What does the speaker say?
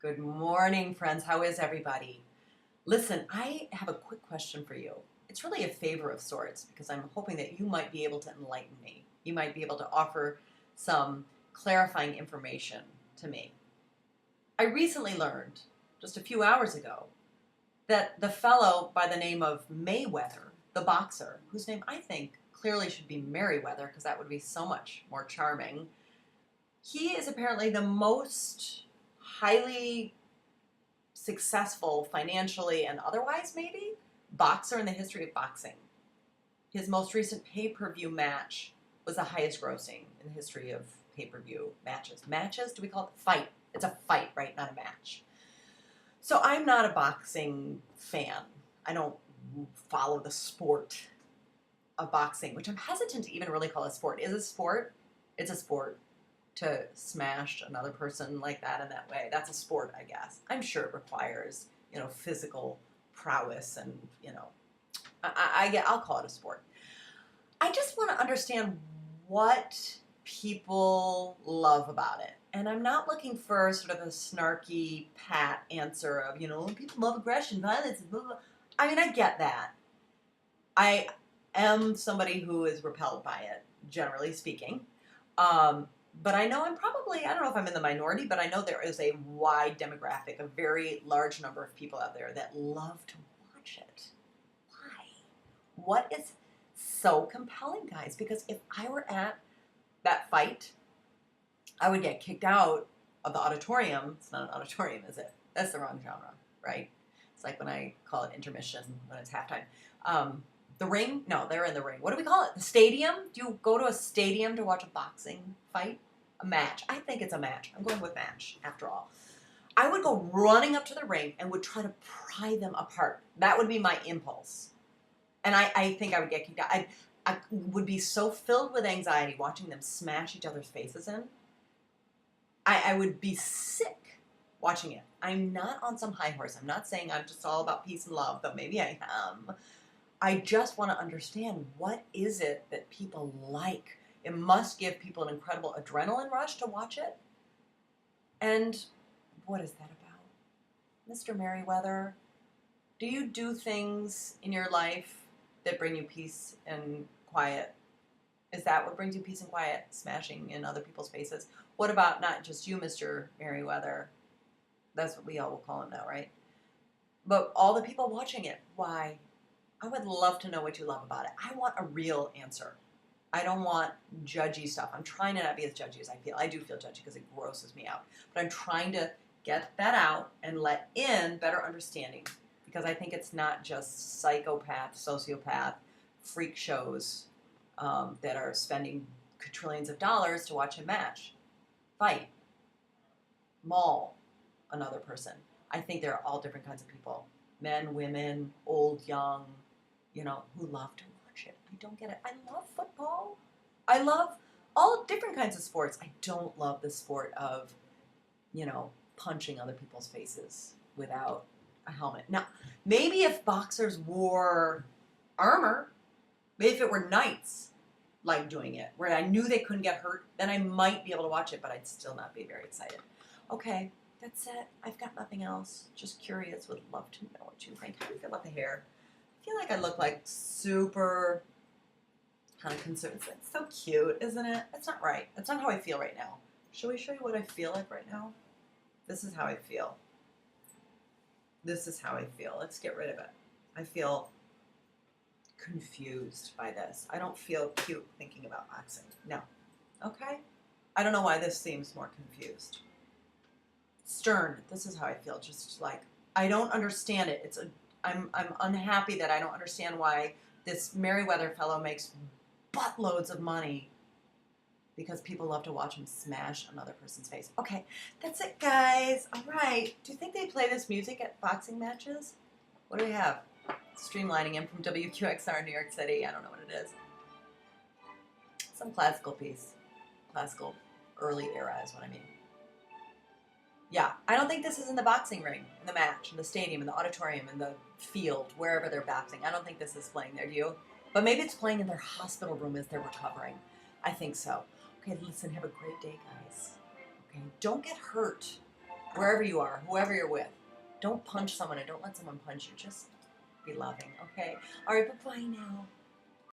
Good morning, friends. How is everybody? Listen, I have a quick question for you. It's really a favor of sorts because I'm hoping that you might be able to enlighten me. You might be able to offer some clarifying information to me. I recently learned, just a few hours ago, that the fellow by the name of Mayweather, the boxer, whose name I think clearly should be Merryweather because that would be so much more charming, he is apparently the most highly successful financially and otherwise, maybe, boxer in the history of boxing. His most recent pay-per-view match was the highest grossing in the history of pay-per-view matches. Matches? Do we call it fight? It's a fight, right? Not a match. So I'm not a boxing fan. I don't follow the sport of boxing, which I'm hesitant to even really call a sport. Is it a sport? It's a sport. To smash another person like that in that way. That's a sport, I guess. I'm sure it requires, physical prowess and, I'll call it a sport. I just want to understand what people love about it. And I'm not looking for sort of a snarky, pat answer of, people love aggression, violence, blah, blah. I mean, I get that. I am somebody who is repelled by it, generally speaking. But I know I don't know if I'm in the minority, but I know there is a wide demographic, a very large number of people out there that love to watch it. Why? What is so compelling, guys? Because if I were at that fight, I would get kicked out of the auditorium. It's not an auditorium, is it? That's the wrong genre, right? It's like when I call it intermission when it's halftime. The ring? No, they're in the ring. What do we call it? The stadium? Do you go to a stadium to watch a boxing fight? A match. I think it's a match. I'm going with match, after all. I would go running up to the ring and would try to pry them apart. That would be my impulse. And I think I would get kicked out. I would be so filled with anxiety watching them smash each other's faces in. I would be sick watching it. I'm not on some high horse. I'm not saying I'm just all about peace and love, though maybe I am. I just want to understand, what is it that people like? It must give people an incredible adrenaline rush to watch it. And what is that about? Mr. Merryweather, do you do things in your life that bring you peace and quiet? Is that what brings you peace and quiet? Smashing in other people's faces? What about not just you, Mr. Merryweather? That's what we all will call him now, right? But all the people watching it, why? I would love to know what you love about it. I want a real answer. I don't want judgy stuff. I'm trying to not be as judgy as I feel. I do feel judgy because it grosses me out. But I'm trying to get that out and let in better understanding. Because I think it's not just psychopath, sociopath, freak shows that are spending quadrillions of dollars to watch a match, fight, maul another person. I think there are all different kinds of people. Men, women, old, young, who love to watch it. I don't get it. I love football. I love all different kinds of sports. I don't love the sport of, punching other people's faces without a helmet. Now, maybe if boxers wore armor, maybe if it were knights like doing it, where I knew they couldn't get hurt, then I might be able to watch it, but I'd still not be very excited. Okay, that's it. I've got nothing else. Just curious. Would love to know what you think. How do you feel about the hair? I feel like I look like super kind of concerned. It's so cute, isn't it? That's not right. That's not how I feel right now. Shall we show you what I feel like right now? This is how I feel. This is how I feel. Let's get rid of it. I feel confused by this. I don't feel cute thinking about boxing. No. Okay? I don't know why this seems more confused. Stern. This is how I feel. Just like, I don't understand it. I'm unhappy that I don't understand why this Merryweather fellow makes buttloads of money because people love to watch him smash another person's face. Okay, that's it, guys. All right. Do you think they play this music at boxing matches? What do we have? Streamlining in from WQXR in New York City. I don't know what it is. Some classical piece. Classical early era is what I mean. Yeah, I don't think this is in the boxing ring, in the match, in the stadium, in the auditorium, in the field, wherever they're boxing. I don't think this is playing there, do you? But maybe it's playing in their hospital room as they're recovering. I think so. Okay, listen, have a great day, guys. Okay, don't get hurt. wherever you are, whoever you're with. Don't punch someone and don't let someone punch you. Just be loving, okay? All right, bye-bye now.